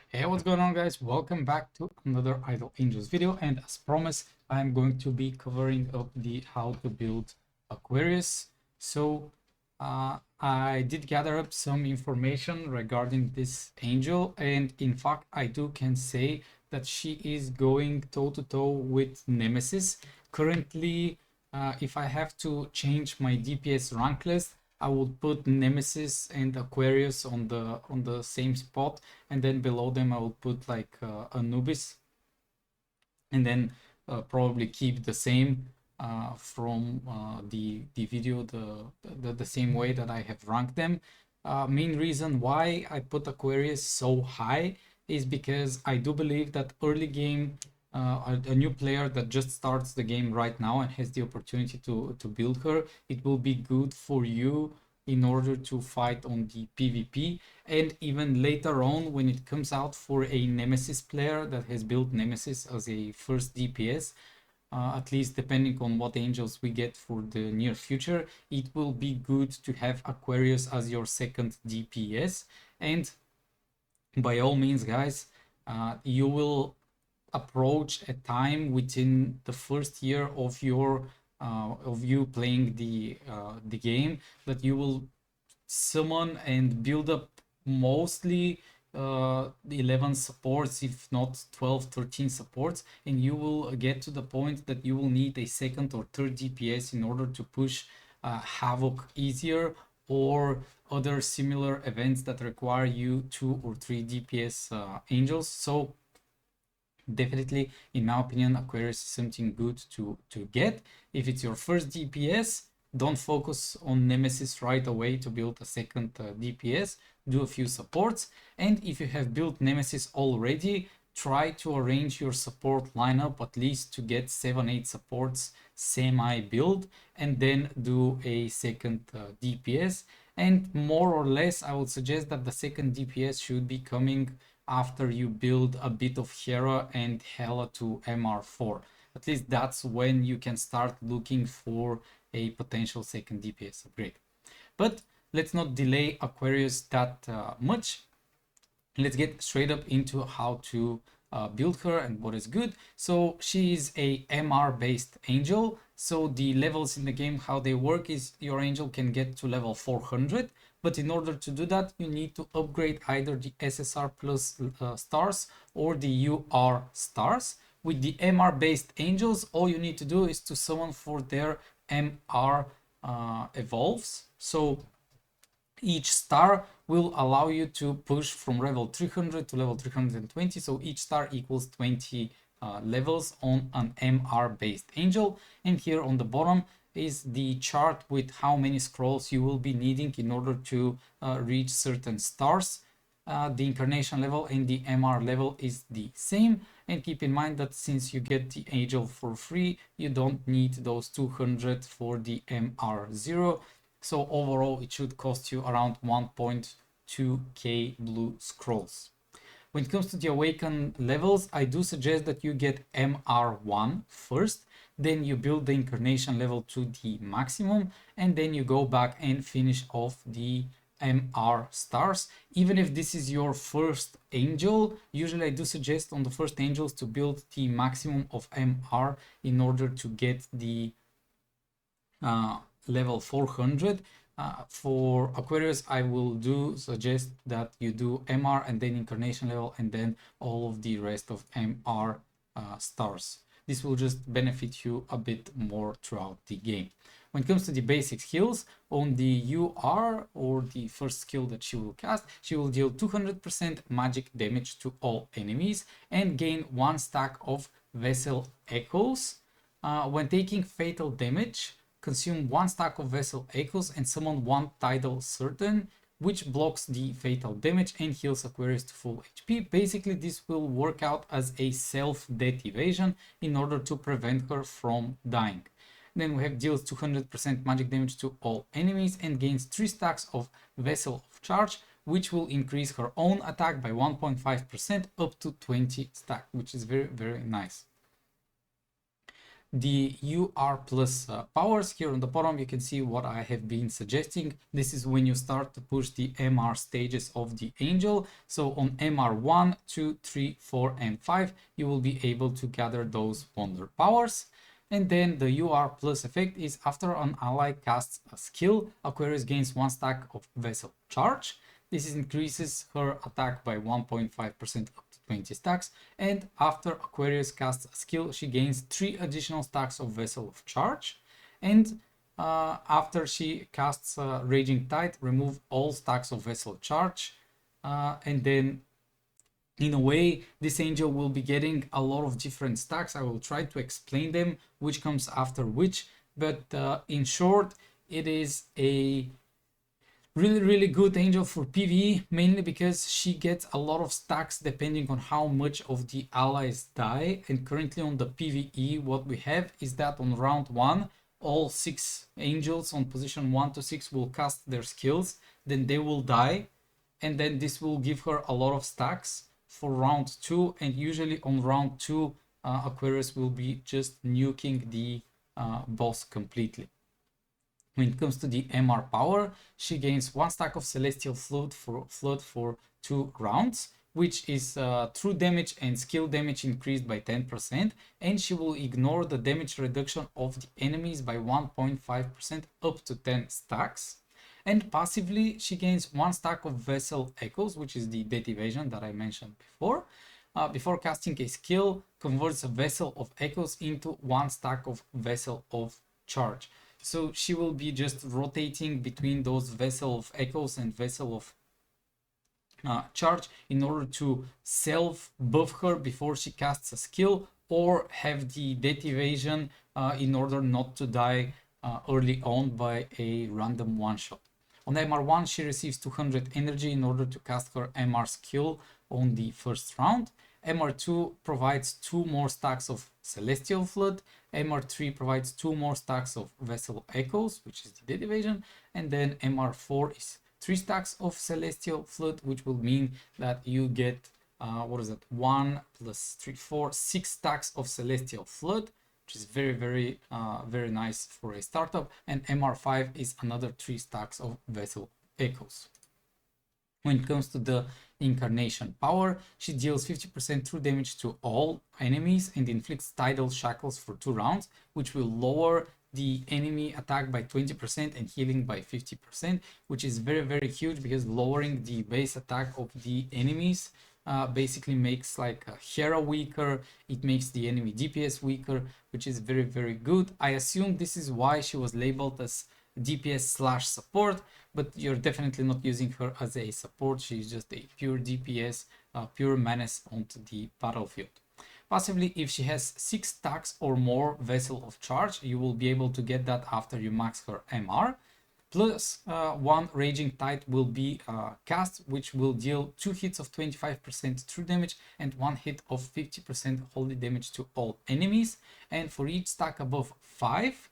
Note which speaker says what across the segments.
Speaker 1: Hey, what's going on, guys? Welcome back to another Idle Angels video, and as promised, I'm going to be covering up the how to build Aquarius. I did gather up some information regarding this angel, and in fact I can say that she is going toe to toe with Nemesis. Currently, if I have to change my DPS rank list, I would put Nemesis and Aquarius on the same spot, and then below them I will put like Anubis, and then probably keep the same from the video the same way that I have ranked them. Main reason why I put Aquarius so high is because I do believe that early game, a new player that just starts the game right now and has the opportunity to build her, it will be good for you in order to fight on the PvP. And even later on, when it comes out for a Nemesis player that has built Nemesis as a first DPS, at least depending on what angels we get for the near future, it will be good to have Aquarius as your second DPS. And by all means, guys, you will approach a time within the first year of you playing the game that you will summon and build up mostly 11 supports, if not 12, 13 supports, and you will get to the point that you will need a second or third DPS in order to push Havoc easier, or other similar events that require you 2 or 3 DPS angels. So definitely, in my opinion, Aquarius is something good to get. If it's your first DPS, don't focus on Nemesis right away to build a second DPS. Do a few supports. And if you have built Nemesis already, try to arrange your support lineup at least to get 7-8 supports semi build, and then do a second DPS. And more or less, I would suggest that the second DPS should be coming after you build a bit of Hera and Hela to MR4. At least that's when you can start looking for a potential second DPS upgrade. But let's not delay Aquarius that much. Let's get straight up into how to build her and what is good. So she is a MR based angel. So the levels in the game, how they work is your angel can get to level 400, but in order to do that you need to upgrade either the SSR plus stars or the UR stars. With the MR based angels, all you need to do is to summon for their MR evolves. So each star will allow you to push from level 300 to level 320. So each star equals 20 levels on an MR based angel. And here on the bottom is the chart with how many scrolls you will be needing in order to reach certain stars. The incarnation level and the MR level is the same, and keep in mind that since you get the angel for free, you don't need those 200 for the MR0. So overall it should cost you around 1.2k blue scrolls. When it comes to the Awaken levels, I do suggest that you get MR1 first, then you build the incarnation level to the maximum, and then you go back and finish off the MR stars. Even if this is your first angel, usually I do suggest on the first angels to build the maximum of MR in order to get the level 400. For Aquarius, I will suggest that you do MR and then incarnation level and then all of the rest of MR stars. This will just benefit you a bit more throughout the game. When it comes to the basic skills, on the UR, or the first skill that she will cast, she will deal 200% magic damage to all enemies and gain 1 stack of Vessel Echoes. When taking fatal damage, consume 1 stack of Vessel Echoes and summon 1 Tidal Certain, which blocks the fatal damage and heals Aquarius to full HP. Basically, this will work out as a self-death evasion in order to prevent her from dying. Then we have deals 200% magic damage to all enemies and gains 3 stacks of Vessel of Charge, which will increase her own attack by 1.5% up to 20 stack, which is very, very nice. the UR plus powers. Here on the bottom, you can see what I have been suggesting. This is when you start to push the MR stages of the angel. So on MR 1, 2, 3, 4, and 5, you will be able to gather those wonder powers. And then the UR plus effect is after an ally casts a skill, Aquarius gains 1 stack of vessel charge. This increases her attack by 1.5% up to 20 stacks. And after Aquarius casts a skill, she gains 3 additional stacks of Vessel of Charge. And after she casts Raging Tide, remove all stacks of Vessel of Charge. And then in a way, this angel will be getting a lot of different stacks. I will try to explain them, which comes after which. But in short, it is a really good angel for PvE, mainly because she gets a lot of stacks depending on how much of the allies die. And currently on the PvE, what we have is that on round 1, all 6 angels on position 1 to 6 will cast their skills, then they will die, and then this will give her a lot of stacks for round 2. And usually on round 2, Aquarius will be just nuking the boss completely. When it comes to the MR power, she gains 1 stack of Celestial Flood for 2 rounds, which is true damage and skill damage increased by 10%, and she will ignore the damage reduction of the enemies by 1.5% up to 10 stacks. And passively, she gains 1 stack of Vessel Echoes, which is the death evasion that I mentioned before. Before casting a skill, converts a Vessel of Echoes into 1 stack of Vessel of Charge. So she will be just rotating between those Vessel of Echoes and Vessel of Charge in order to self-buff her before she casts a skill, or have the death evasion in order not to die early on by a random one-shot. On MR1, she receives 200 energy in order to cast her MR skill on the first round. MR2 provides 2 more stacks of Celestial Flood. MR3 provides 2 more stacks of Vessel Echoes, which is the death evasion. And then MR4 is 3 stacks of Celestial Flood, which will mean that you get, 1 plus 3, 4, 6 stacks of Celestial Flood, which is very nice for a startup. And MR5 is another 3 stacks of Vessel Echoes. When it comes to the Incarnation power, she deals 50% true damage to all enemies and inflicts Tidal Shackles for 2 rounds, which will lower the enemy attack by 20% and healing by 50%, which is very huge, because lowering the base attack of the enemies basically makes like Hera weaker. It makes the enemy DPS weaker, which is very good. I assume this is why she was labeled as DPS/support, but you're definitely not using her as a support. She's just a pure DPS, pure menace onto the battlefield. Passively, if she has 6 stacks or more Vessel of Charge, you will be able to get that after you max her MR. Plus 1 Raging Tide will be cast, which will deal 2 hits of 25% true damage and 1 hit of 50% holy damage to all enemies. And for each stack above 5,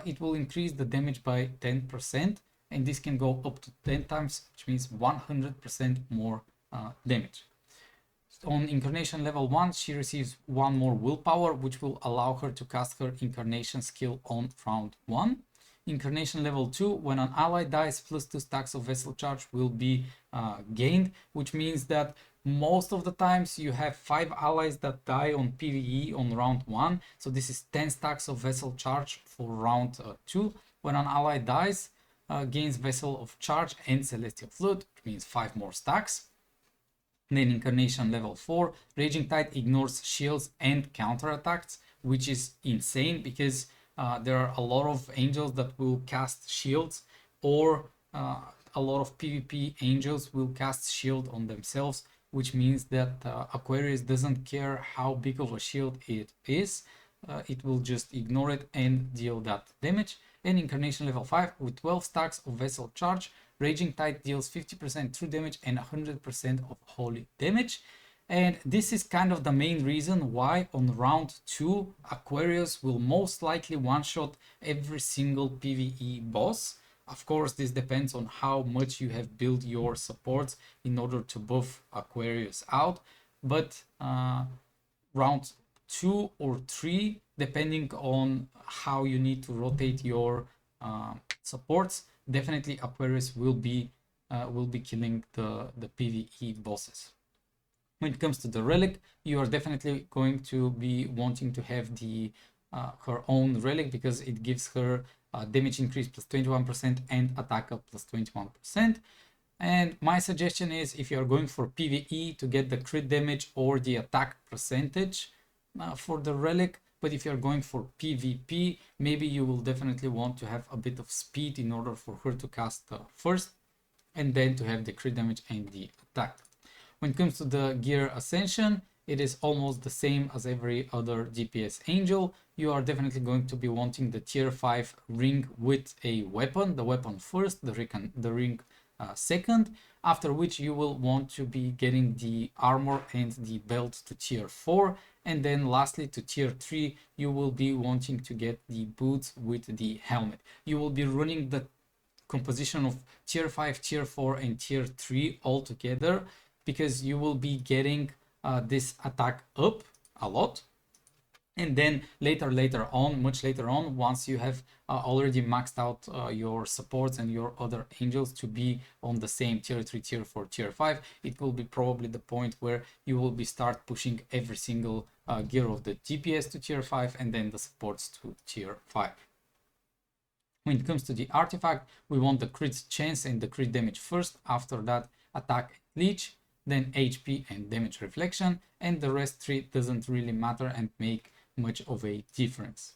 Speaker 1: it will increase the damage by 10%, and this can go up to 10 times, which means 100% more damage. On Incarnation level 1, she receives 1 more willpower, which will allow her to cast her Incarnation skill on round 1. Incarnation level 2, when an ally dies, plus 2 stacks of Vessel Charge will be gained, which means that most of the times you have 5 allies that die on PvE on round 1. So this is 10 stacks of Vessel Charge for round 2. When an ally dies, gains Vessel of Charge and Celestial Flood, which means 5 more stacks. Then Incarnation level 4, Raging Tide ignores shields and counterattacks, which is insane, because there are a lot of angels that will cast shields, or a lot of PvP angels will cast shield on themselves, which means that Aquarius doesn't care how big of a shield it is. It will just ignore it and deal that damage. And Incarnation level 5, with 12 stacks of Vessel Charge, Raging Tide deals 50% true damage and 100% of holy damage. And this is kind of the main reason why on round 2, Aquarius will most likely one-shot every single PvE boss. Of course, this depends on how much you have built your supports in order to buff Aquarius out. But round 2 or 3, depending on how you need to rotate your supports, definitely Aquarius will be killing the PvE bosses. When it comes to the Relic, you are definitely going to be wanting to have the her own Relic, because it gives her damage increase plus 21% and attack up plus 21%. And my suggestion is, if you are going for PvE, to get the crit damage or the attack percentage for the Relic. But if you're going for PvP, maybe you will definitely want to have a bit of speed in order for her to cast first, and then to have the crit damage and the attack. When it comes to the gear ascension, it is almost the same as every other DPS angel. You are definitely going to be wanting the tier 5 ring with a weapon, the weapon first, the ring second, after which you will want to be getting the armor and the belt to tier 4, and then lastly to tier 3 you will be wanting to get the boots with the helmet. You will be running the composition of tier 5, tier 4 and tier 3 all together, because you will be getting this attack up a lot. And then later on, much later on, once you have already maxed out your supports and your other angels to be on the same tier 3, tier 4, tier 5, it will be probably the point where you will be start pushing every single gear of the DPS to tier 5 and then the supports to tier 5. When it comes to the artifact, we want the crit chance and the crit damage first, after that attack and leech, then HP and damage reflection, and the rest 3 doesn't really matter and make much of a difference.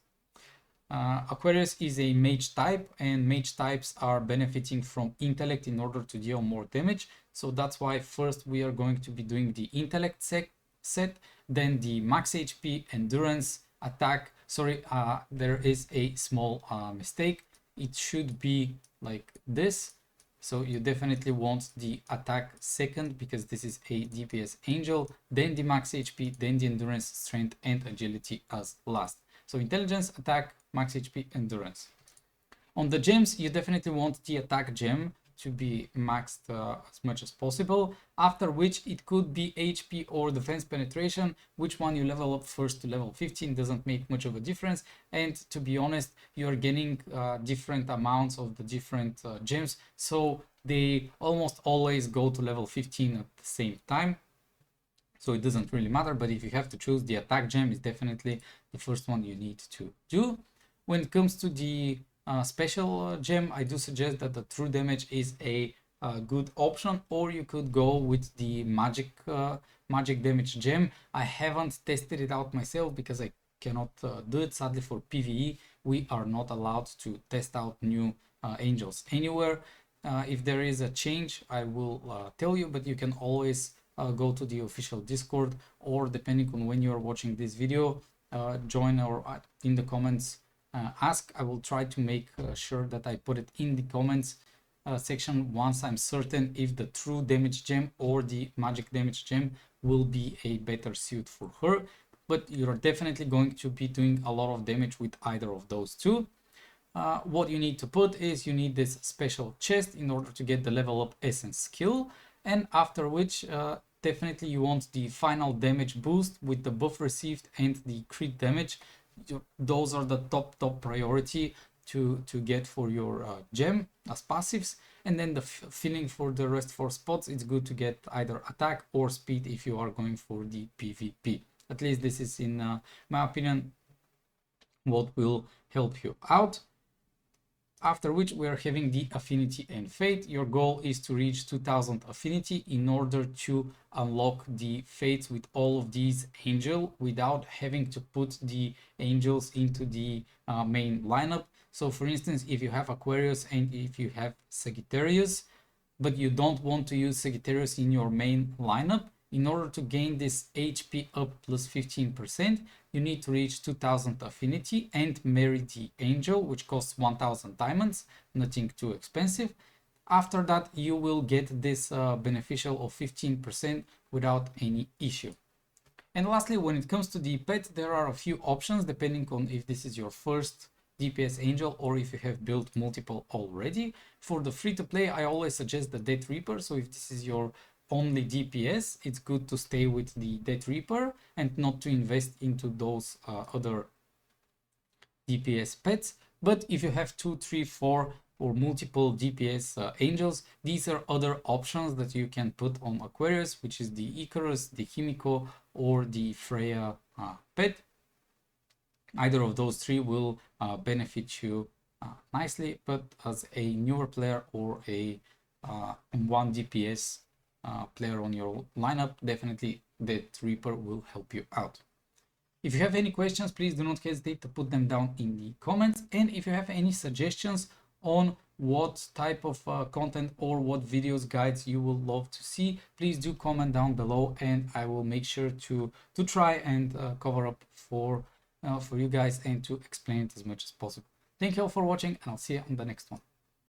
Speaker 1: Aquarius is a mage type, and mage types are benefiting from intellect in order to deal more damage. So that's why first we are going to be doing the intellect set, then the max HP, endurance, attack. Sorry, there is a small mistake. It should be like this. So you definitely want the attack second, because this is a DPS angel, then the max HP, then the endurance, strength and agility as last. So intelligence, attack, max HP, endurance. On the gems, you definitely want the attack gem to be maxed as much as possible, after which it could be HP or defense penetration. Which one you level up first to level 15 doesn't make much of a difference, and to be honest, you're getting different amounts of the different gems, so they almost always go to level 15 at the same time, so it doesn't really matter. But if you have to choose, the attack gem is definitely the first one you need to do. When it comes to the special gem, I do suggest that the true damage is a good option, or you could go with the magic damage gem. I haven't tested it out myself because I cannot do it. Sadly, for PvE we are not allowed to test out new angels anywhere. If there is a change, I will tell you, but you can always go to the official Discord, or depending on when you are watching this video, join or in the comments ask. I will try to make sure that I put it in the comments section once I'm certain if the true damage gem or the magic damage gem will be a better suit for her. But you're definitely going to be doing a lot of damage with either of those two. What you need to put is, you need this special chest in order to get the level up essence skill, and after which definitely you want the final damage boost with the buff received and the crit damage. Those are the top priority to get for your gem as passives. And then the feeling for the rest 4 spots, it's good to get either attack or speed if you are going for the PvP. At least this is, in my opinion, what will help you out. After which we are having the Affinity and Fate. Your goal is to reach 2000 Affinity in order to unlock the fates with all of these angels without having to put the angels into the main lineup. So for instance, if you have Aquarius and if you have Sagittarius, but you don't want to use Sagittarius in your main lineup, in order to gain this HP up plus 15%, you need to reach 2000 affinity and marry the angel, which costs 1000 diamonds, nothing too expensive. After that, you will get this beneficial of 15% without any issue. And lastly, when it comes to the pet, there are a few options depending on if this is your first DPS angel or if you have built multiple already. For the free to play, I always suggest the Death Reaper. So if this is your only DPS, it's good to stay with the Death Reaper and not to invest into those other DPS pets. But if you have 2, 3, 4 or multiple DPS angels, these are other options that you can put on Aquarius, which is the Icarus, the Himiko, or the Freya pet. Either of those three will benefit you nicely, but as a newer player or a one DPS player on your lineup, definitely the Reaper will help you out. If you have any questions, please do not hesitate to put them down in the comments. And if you have any suggestions on what type of content or what videos guides you will love to see, please do comment down below, and I will make sure to try and cover up for you guys and to explain it as much as possible. Thank you all for watching, and I'll see you on the next one.